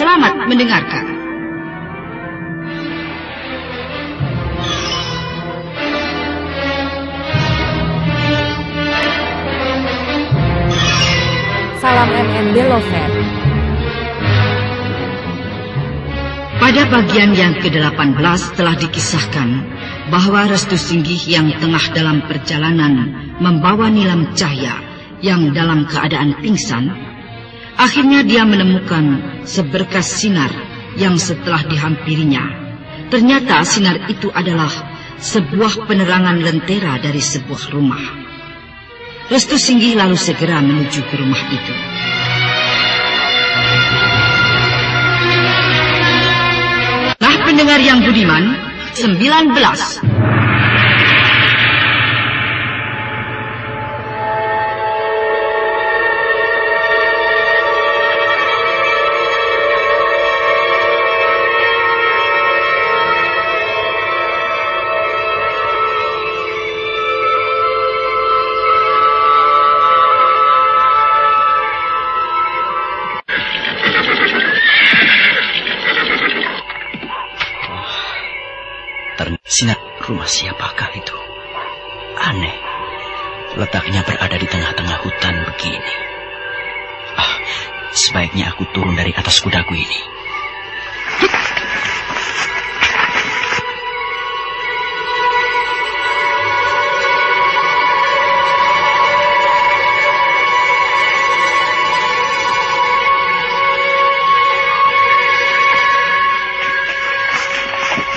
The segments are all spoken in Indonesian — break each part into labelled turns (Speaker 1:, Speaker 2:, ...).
Speaker 1: Selamat mendengarkan.
Speaker 2: Salam MND Lover.
Speaker 1: Pada bagian yang ke-18 telah dikisahkan bahwa Restu Singgih yang tengah dalam perjalanan membawa Nilam Cahya yang dalam keadaan pingsan, akhirnya dia menemukan seberkas sinar yang setelah dihampirinya, ternyata sinar itu adalah sebuah penerangan lentera dari sebuah rumah. Restu Singgih lalu segera menuju ke rumah itu. Nah, pendengar yang budiman, 19.
Speaker 3: Sinar rumah siapakah itu? Aneh, letaknya berada di tengah-tengah hutan begini. Sebaiknya aku turun dari atas kudaku ini.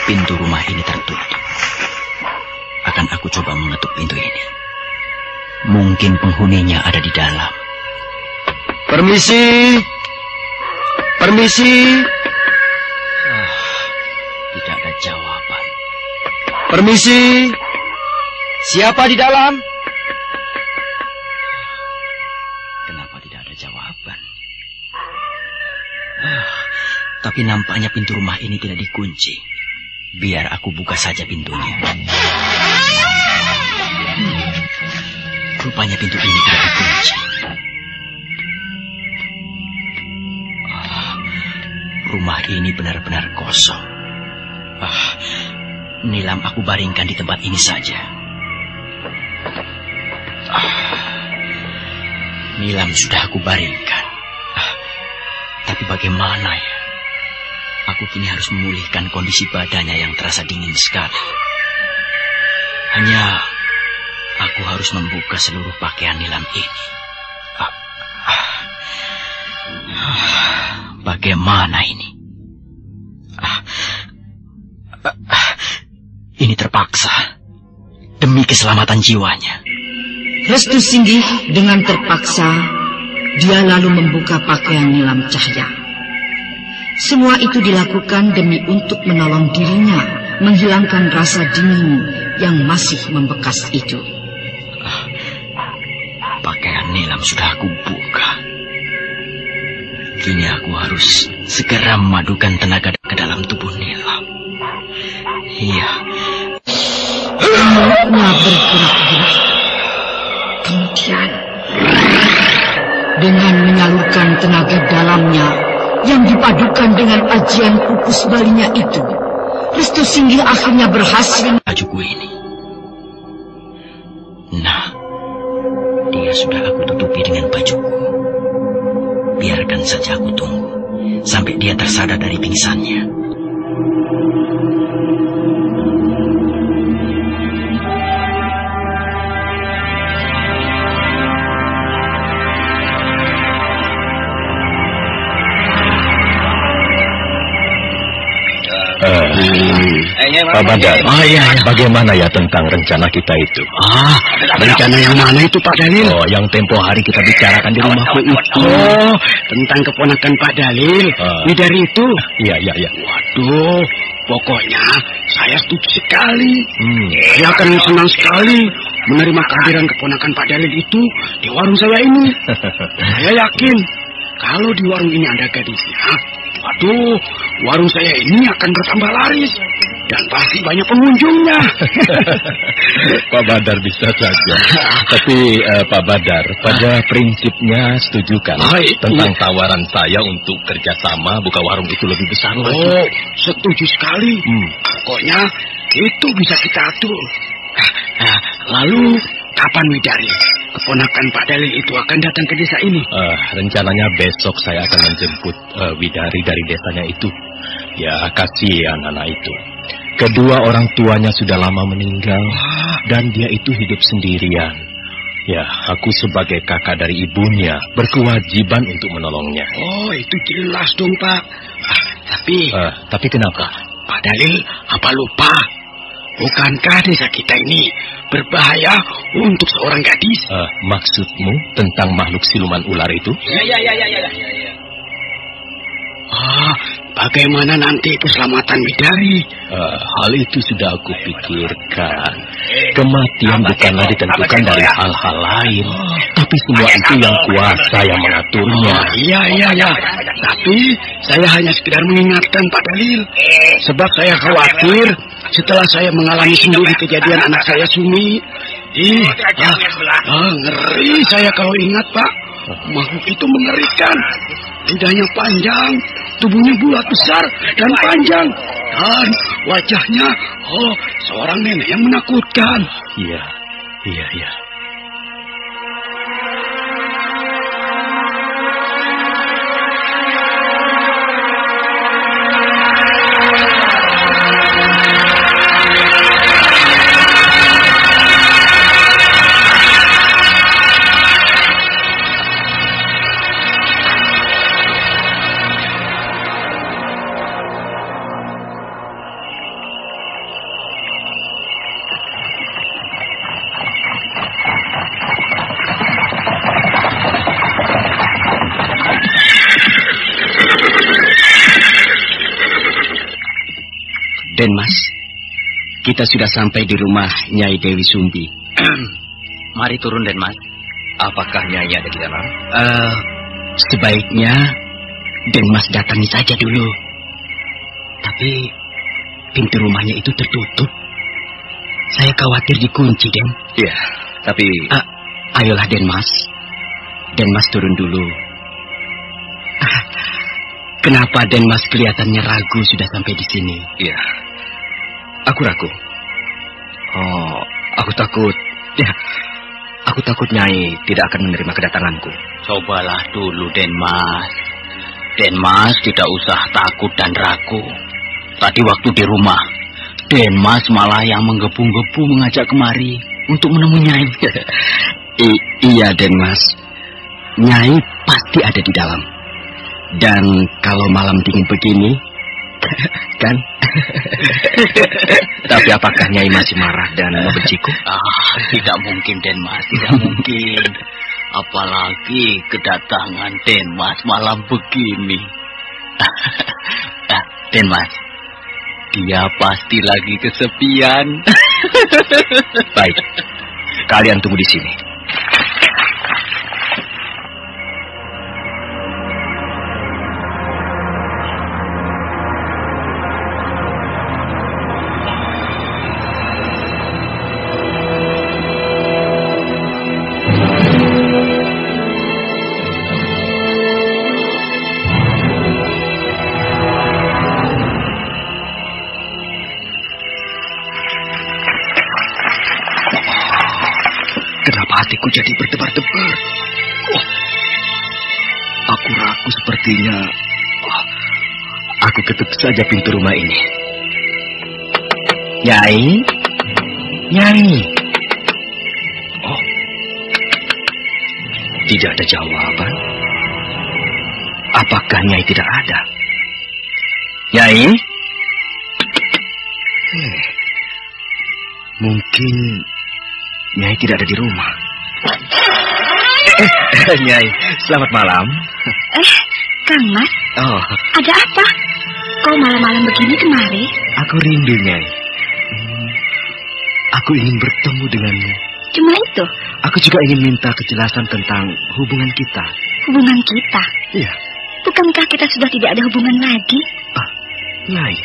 Speaker 3: Pintu rumah ini tertutup. Akan aku coba mengetuk pintu ini. Mungkin penghuninya ada di dalam.
Speaker 4: Permisi. Permisi.
Speaker 3: Tidak ada jawaban.
Speaker 4: Permisi. Siapa di dalam?
Speaker 3: Kenapa tidak ada jawaban? Tapi nampaknya pintu rumah ini tidak dikunci. Biar aku buka saja pintunya. Rupanya pintu ini tidak dikunci. Rumah ini benar-benar kosong. Nilam aku baringkan di tempat ini saja. Nilam sudah aku baringkan. Tapi bagaimana ya? Aku kini harus memulihkan kondisi badannya yang terasa dingin sekali. Hanya aku harus membuka seluruh pakaian Nilam ini. Bagaimana ini? Ini terpaksa. Demi keselamatan jiwanya.
Speaker 1: Restu Singgih dengan terpaksa, dia lalu membuka pakaian Nilam Cahya. Semua itu dilakukan demi untuk menolong dirinya menghilangkan rasa dingin yang masih membekas itu.
Speaker 3: Pakaian Nilam sudah aku buka. Kini aku harus segera memadukan tenaga ke dalam tubuh Nilam. Iya.
Speaker 1: Mulutnya bergerak-gerak. Kemudian dengan menyalurkan tenaga dalamnya yang dipadukan dengan ajian pupus balinya itu, Restu Singgih akhirnya berhasil
Speaker 3: bajuku ini. Nah, dia sudah aku tutupi dengan bajuku. Biarkan saja aku tunggu sampai dia tersadar dari pingsannya.
Speaker 4: Pak Badar, bagaimana ya tentang rencana kita itu?
Speaker 5: Rencana yang mana itu Pak Dalil?
Speaker 4: Oh, yang tempo hari kita bicarakan di rumahku itu.
Speaker 5: Oh, tentang keponakan Pak Dalil. Ini dari itu?
Speaker 4: Iya.
Speaker 5: Waduh, pokoknya saya setuju sekali. Saya akan senang sekali menerima kehadiran keponakan Pak Dalil itu di warung saya ini. Saya yakin kalau di warung ini ada gadisnya, waduh, warung saya ini akan bertambah laris. dan pasti banyak pengunjungnya.
Speaker 4: Pak Badar bisa saja. Tapi Pak Badar, pada prinsipnya setuju kan tentang tawaran saya untuk kerjasama buka warung itu lebih besar lagi?
Speaker 5: Oh, setuju sekali. Pokoknya itu bisa kita atur. Lalu kapan Widari, keponakan Pak Dalil itu akan datang ke desa ini?
Speaker 4: Rencananya besok saya akan menjemput Widari dari desanya itu. Ya, kasihan anak itu. Kedua orang tuanya sudah lama meninggal dan dia itu hidup sendirian. Ya, aku sebagai kakak dari ibunya berkewajiban untuk menolongnya.
Speaker 5: Oh, itu jelas dong, Pak.
Speaker 4: Tapi kenapa?
Speaker 5: Pak Dalil, apa lupa? Bukankah desa kita ini berbahaya untuk seorang gadis?
Speaker 4: Maksudmu tentang makhluk siluman ular itu?
Speaker 5: Ya. Bagaimana nanti keselamatan Widari?
Speaker 4: Hal itu sudah aku pikirkan. Kematian bukanlah ditentukan dari hal-hal lain, tapi semua itu yang kuasa yang mengaturnya.
Speaker 5: Iya. Tapi saya hanya sekedar mengingatkan Pak Dalil. Sebab saya khawatir setelah saya mengalami sendiri kejadian anak saya Sumi. Ngeri saya kalau ingat, Pak. Makhluk itu mengerikan. Lidahnya panjang, tubuhnya bulat besar dan panjang. Dan wajahnya, seorang nenek yang menakutkan.
Speaker 4: Iya.
Speaker 3: Den Mas, kita sudah sampai di rumah Nyai Dewi Sumbi.
Speaker 6: Mari turun, Den Mas. Apakah Nyai ada di dalam?
Speaker 3: Sebaiknya Den Mas datangi saja dulu. Tapi pintu rumahnya itu tertutup. Saya khawatir dikunci, Den.
Speaker 6: Iya, tapi...
Speaker 3: Ayolah, Den Mas. Den Mas turun dulu. Kenapa Den Mas kelihatannya ragu sudah sampai di sini?
Speaker 6: Iya, aku ragu. Aku takut. Ya, aku takut Nyai tidak akan menerima kedatanganku.
Speaker 3: Cobalah dulu, Den Mas. Den Mas tidak usah takut dan ragu. Tadi waktu di rumah, Den Mas malah yang menggebu-gebu mengajak kemari untuk menemui Nyai. Iya, Den Mas. Nyai pasti ada di dalam. Dan kalau malam dingin begini, kan?
Speaker 6: Tapi apakah Nyai masih marah dan membenciku?
Speaker 3: Tidak mungkin, Den Mas, tidak mungkin. Apalagi kedatangan Den Mas malam begini. Den Mas, dia pasti lagi kesepian.
Speaker 6: Baik, kalian tunggu di sini.
Speaker 5: Hatiku jadi berdebar-debar. Aku ragu sepertinya. Aku ketuk saja pintu rumah ini.
Speaker 3: Nyai.
Speaker 5: Tidak ada jawaban. Apakah Nyai tidak ada?
Speaker 3: Nyai?
Speaker 5: Mungkin Nyai tidak ada di rumah.
Speaker 6: Nyai, selamat malam.
Speaker 2: Kang Mas. Ada apa? Kau malam-malam begini kemari?
Speaker 5: Aku rindu, Nyai. Aku ingin bertemu denganmu.
Speaker 2: Cuma itu?
Speaker 5: Aku juga ingin minta kejelasan tentang hubungan kita.
Speaker 2: Hubungan kita?
Speaker 5: Iya.
Speaker 2: Bukankah kita sudah tidak ada hubungan lagi?
Speaker 5: Nyai,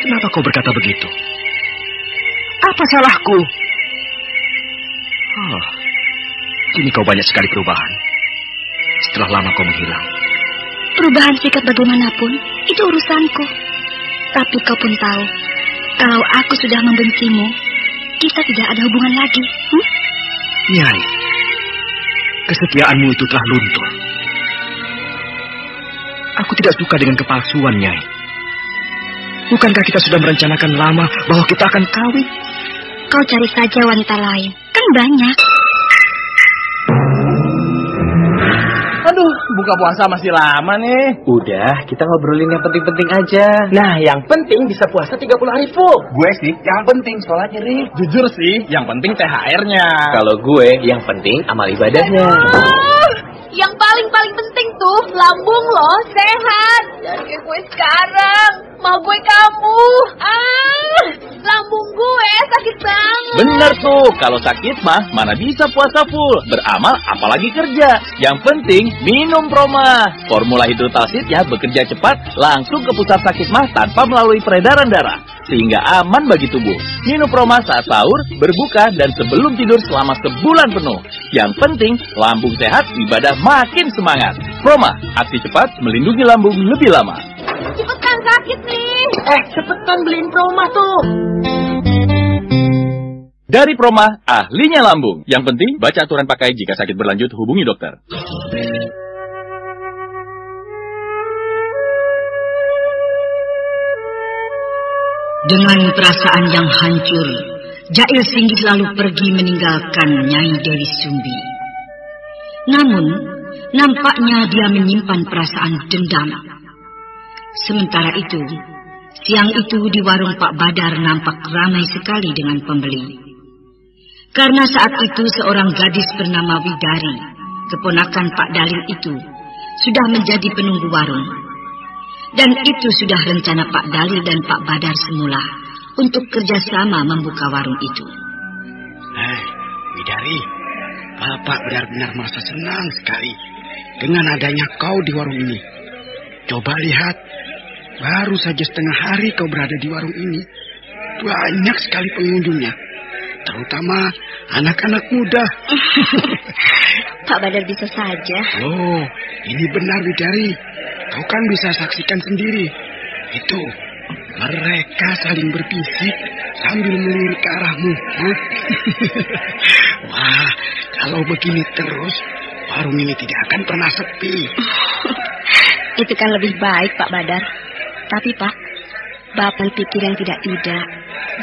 Speaker 6: Kenapa kau berkata begitu? Apa salahku? Kini kau banyak sekali perubahan. Setelah lama kau menghilang.
Speaker 2: Perubahan sikap bagaimanapun, itu urusanku. Tapi kau pun tahu, kalau aku sudah membencimu, kita tidak ada hubungan lagi.
Speaker 6: Nyai, kesetiaanmu itu telah luntur. Aku tidak suka dengan kepalsuan, Nyai. Bukankah kita sudah merencanakan lama bahwa kita akan kawin?
Speaker 2: Kau cari saja wanita lain, kan banyak.
Speaker 7: Aduh, buka puasa masih lama nih.
Speaker 8: Udah, kita ngobrolin yang penting-penting aja.
Speaker 7: Nah, yang penting bisa puasa 30 hari full.
Speaker 8: Gue sih, yang penting sholatnya, Ri.
Speaker 7: Jujur sih, yang penting THR-nya.
Speaker 8: Kalau gue, yang penting amal ibadahnya.
Speaker 9: Yang paling penting tuh, lambung lo sehat. Jangan kayak gue sekarang. Mau gue kamu. Lambung gue sakit banget.
Speaker 3: Bener tuh, kalau sakit mah mana bisa puasa full. Beramal apalagi kerja. Yang penting minum Proma. Formula hidrotalsitnya bekerja cepat langsung ke pusat sakit mah tanpa melalui peredaran darah. Sehingga aman bagi tubuh. Minum Proma saat sahur, berbuka, dan sebelum tidur selama sebulan penuh. Yang penting lambung sehat, ibadah makin semangat. Proma, aksi cepat melindungi lambung lebih lama.
Speaker 9: Cepetan sakit nih.
Speaker 7: Cepetan beliin Proma tuh.
Speaker 3: Dari Proma, ahlinya lambung. Yang penting, baca aturan pakai. Jika sakit berlanjut, hubungi dokter.
Speaker 1: Dengan perasaan yang hancur, Jail Singgih lalu pergi meninggalkan Nyai Dewi Sumbi. Namun, nampaknya dia menyimpan perasaan dendam. Sementara itu, siang itu di warung Pak Badar nampak ramai sekali dengan pembeli. Karena saat itu seorang gadis bernama Widari, keponakan Pak Dalil itu, sudah menjadi penunggu warung. Dan itu sudah rencana Pak Dalil dan Pak Badar semula untuk kerjasama membuka warung itu.
Speaker 5: Widari, Bapak benar-benar merasa senang sekali dengan adanya kau di warung ini. Coba lihat, baru saja setengah hari kau berada di warung ini. Banyak sekali pengunjungnya, terutama anak-anak muda.
Speaker 2: Pak Badar bisa saja.
Speaker 5: Oh, ini benar Widari. Kau kan bisa saksikan sendiri. Itu, mereka saling berbisik sambil melirik ke arahmu. Wah, kalau begini terus, warung ini tidak akan pernah sepi.
Speaker 2: Itu kan lebih baik, Pak Badar. Tapi, Pak, Bapak pikir yang tidak.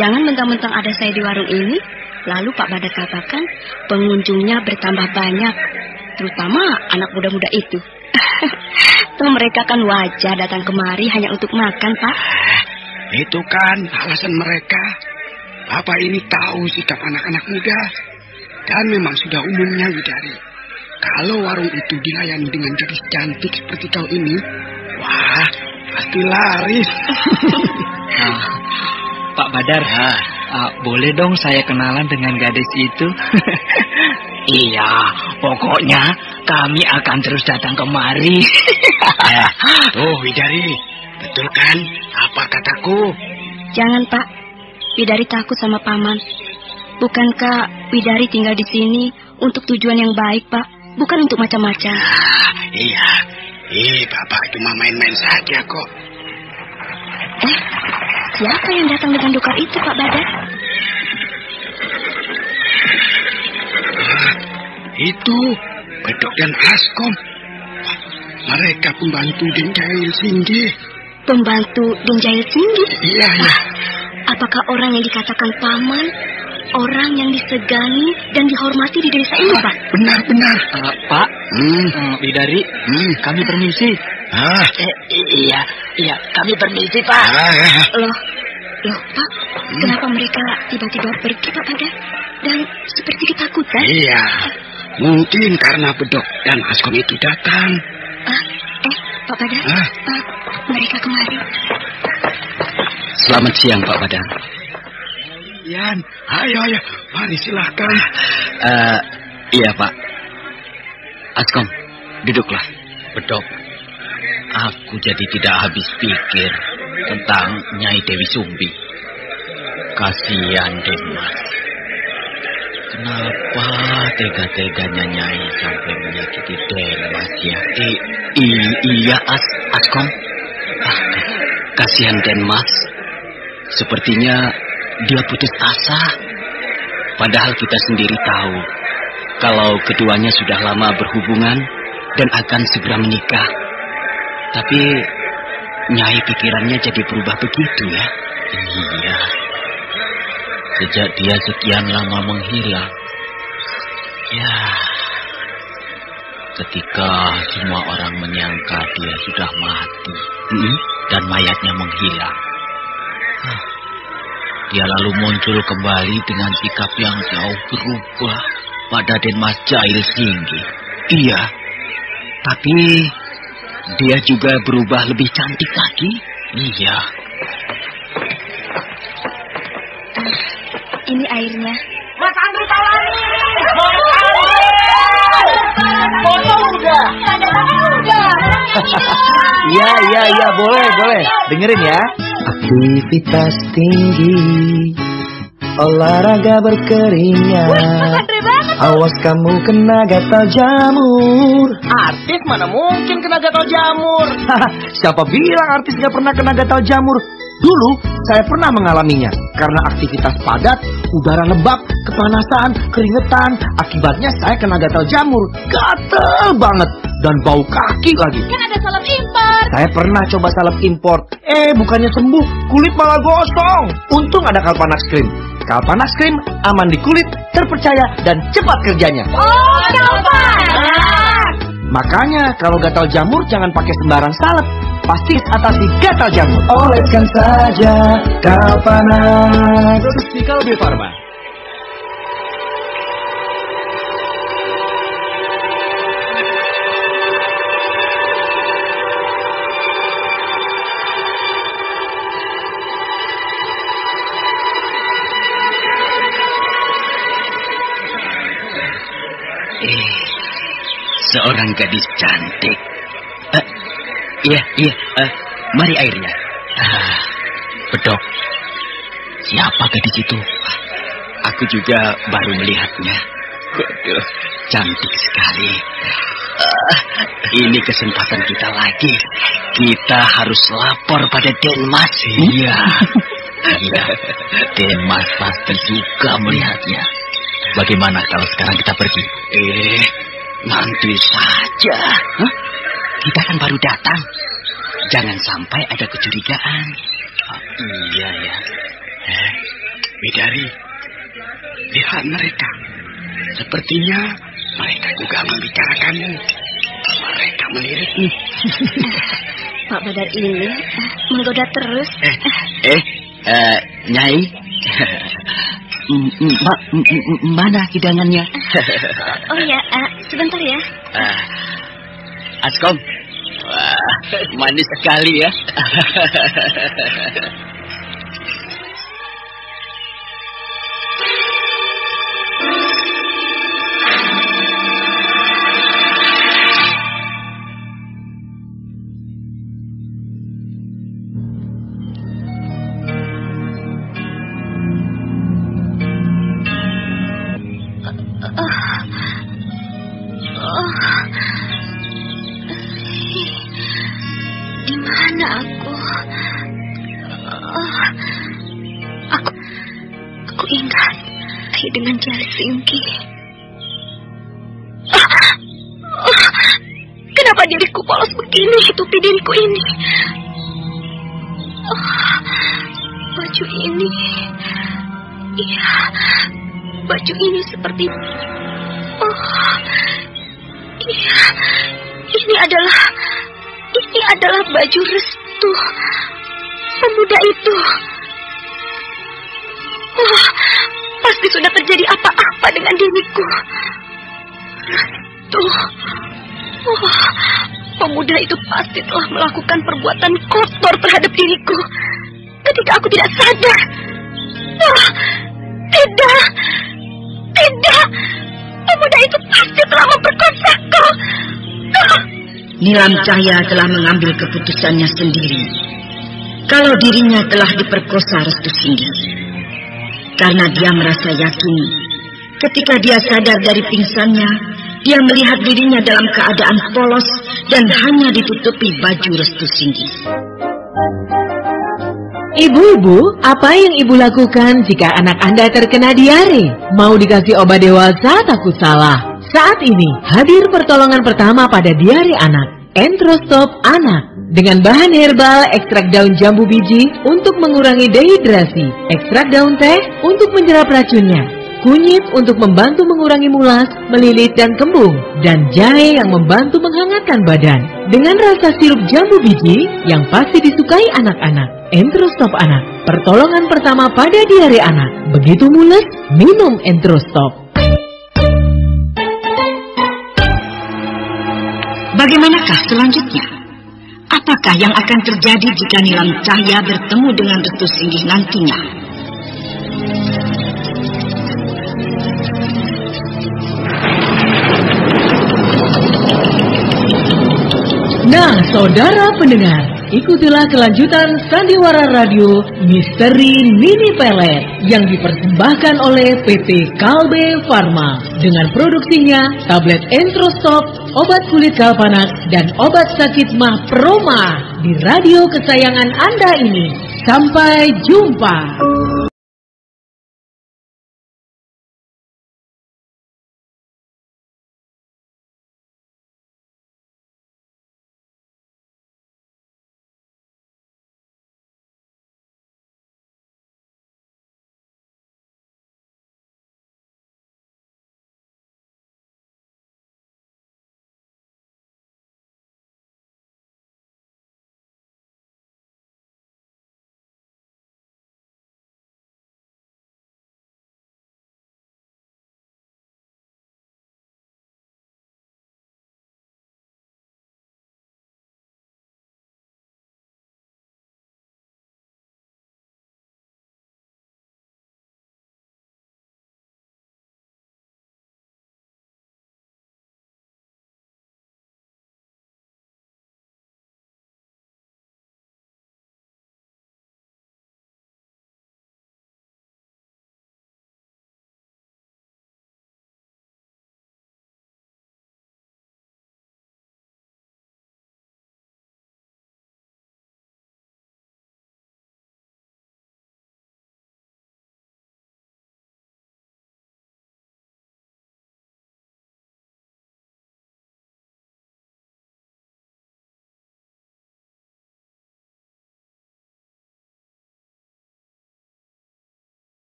Speaker 2: Jangan mentang-mentang ada saya di warung ini, lalu Pak Badar katakan pengunjungnya bertambah banyak, terutama anak muda-muda itu. Tuh mereka kan wajar datang kemari hanya untuk makan, Pak.
Speaker 5: Itu kan alasan mereka. Bapak ini tahu sikap anak-anak muda. Dan memang sudah umumnya, Widari, kalau warung itu dilayani dengan gadis cantik seperti kau ini, wah, pasti laris.
Speaker 6: Pak Badar, boleh dong saya kenalan dengan gadis itu?
Speaker 7: Iya, pokoknya kami akan terus datang kemari.
Speaker 5: Oh, Widari, betul kan apa kataku?
Speaker 2: Jangan, Pak. Widari takut sama Paman. Bukankah Widari tinggal di sini untuk tujuan yang baik, Pak? Bukan untuk macam-macam.
Speaker 5: Iya. Bapak cuma main-main saja kok.
Speaker 2: Siapa yang datang dengan dokar itu, Pak Badar?
Speaker 5: Itu Bedok dan Askom. Mereka pembantu Den Jail Singgih.
Speaker 2: Pembantu Den Jail Singgih?
Speaker 5: Iya.
Speaker 2: Apakah orang yang dikatakan paman, orang yang disegani dan dihormati di desa ini, Pak?
Speaker 5: Benar.
Speaker 6: Pak, Widari, kami permisi.
Speaker 7: Iya, kami permisi, Pak.
Speaker 2: Loh, Pak, kenapa mereka tiba-tiba pergi, Pak Badar? Dan seperti ketakutan?
Speaker 5: Iya, mungkin karena Bedok dan Askom itu datang.
Speaker 2: Pak Badar, mereka kemari.
Speaker 6: Selamat siang, Pak Badar.
Speaker 5: Yan, ayo, mari silakan.
Speaker 6: Iya, Pak. Askom, duduklah.
Speaker 4: Bedok, aku jadi tidak habis pikir.
Speaker 3: tentang Nyai Dewi Sumbi. Kasihan Denmas. Kenapa tega-teganya Nyai sampai menyakiti Denmas ya? Iya, Askom. Kasihan Denmas. Sepertinya dia putus asa. Padahal kita sendiri tahu kalau keduanya sudah lama berhubungan dan akan segera menikah. Tapi Nyai pikirannya jadi berubah begitu ya? Iya. Sejak dia sekian lama menghilang. Ya. Ketika semua orang menyangka dia sudah mati dan mayatnya menghilang. Dia lalu muncul kembali dengan sikap yang jauh berubah pada Denmas Jail Singgi. Iya, tapi dia juga berubah lebih cantik lagi. Iya.
Speaker 2: Ini airnya.
Speaker 7: Mas Andri Taulani! Potong udah! Iya, boleh. Dengerin ya.
Speaker 10: Aktivitas tinggi, olahraga berkeringat. Awas kamu kena gatal jamur.
Speaker 7: Artis mana mungkin kena gatal jamur?
Speaker 10: Siapa bilang artis gak pernah kena gatal jamur? Dulu saya pernah mengalaminya. Karena aktivitas padat, udara lembab, kepanasan, keringetan. Akibatnya saya kena gatal jamur. Gatel banget. Dan bau kaki lagi.
Speaker 9: Kan ada salep impor.
Speaker 10: Saya pernah coba salep impor. Bukannya sembuh, kulit malah gosong. Untung ada Kalpanax Cream. Kalpanax Cream aman di kulit, terpercaya, dan cepat kerjanya.
Speaker 9: Oh, Kalpanax!
Speaker 10: Makanya kalau gatal jamur jangan pakai sembarang salep. Pasti atasi gatal jamur. Oleskan saja Kalpanax.
Speaker 4: Produksi Kalbe Farma.
Speaker 3: Seorang gadis cantik. Iya. Mari airnya. Bedok. Siapa gadis itu? Aku juga baru melihatnya. Waduh, cantik sekali. Ini kesempatan kita lagi. Kita harus lapor pada Denmas. Iya. Denmas pasti suka melihatnya. Bagaimana kalau sekarang kita pergi? Nanti saja. Kita kan baru datang. Jangan sampai ada kecurigaan. Iya ya.
Speaker 5: Bidari, lihat mereka. Sepertinya mereka juga membicarakanmu. Mereka melirikmu.
Speaker 2: Pak Badar ini menggoda terus.
Speaker 3: Nyai. Mana hidangannya?
Speaker 2: Oh ya, sebentar ya.
Speaker 3: Askom. Wah, manis sekali ya.
Speaker 2: Di mana aku? Aku ingat dengan Jail Singgi. Kenapa diriku polos begini, tupi diriku ini? Baju ini, iya, baju ini seperti, iya, ini adalah baju restu pemuda itu. Pasti sudah terjadi apa-apa dengan diriku. Restu. Pemuda itu pasti telah melakukan perbuatan kotor terhadap diriku ketika aku tidak sadar. Tidak. Pemuda itu pasti telah memperkosaku.
Speaker 1: Nilam Cahya telah mengambil keputusannya sendiri. kalau dirinya telah diperkosa Restu Singgih. Karena dia merasa yakin ketika dia sadar dari pingsannya, dia melihat dirinya dalam keadaan polos dan hanya ditutupi baju Restu Singgih.
Speaker 11: Ibu-ibu, apa yang ibu lakukan jika anak Anda terkena diare? Mau dikasih obat dewasa? Takut salah. Saat ini hadir pertolongan pertama pada diare anak, Entrostop Anak. Dengan bahan herbal, ekstrak daun jambu biji untuk mengurangi dehidrasi, ekstrak daun teh untuk menyerap racunnya, kunyit untuk membantu mengurangi mulas, melilit dan kembung, dan jahe yang membantu menghangatkan badan. Dengan rasa sirup jambu biji yang pasti disukai anak-anak. Entrostop Anak, pertolongan pertama pada diare anak. Begitu mules, minum Entrostop.
Speaker 1: Bagaimanakah selanjutnya? Apakah yang akan terjadi jika Nilam Cahya bertemu dengan Restu Singgih nantinya?
Speaker 11: Nah, saudara pendengar, ikutilah kelanjutan Sandiwara Radio Misteri Mini Pelet yang dipersembahkan oleh PT Kalbe Farma dengan produksinya tablet Entrostop, obat kulit kalpanak, dan obat sakit mah Proma di radio kesayangan Anda ini. Sampai jumpa.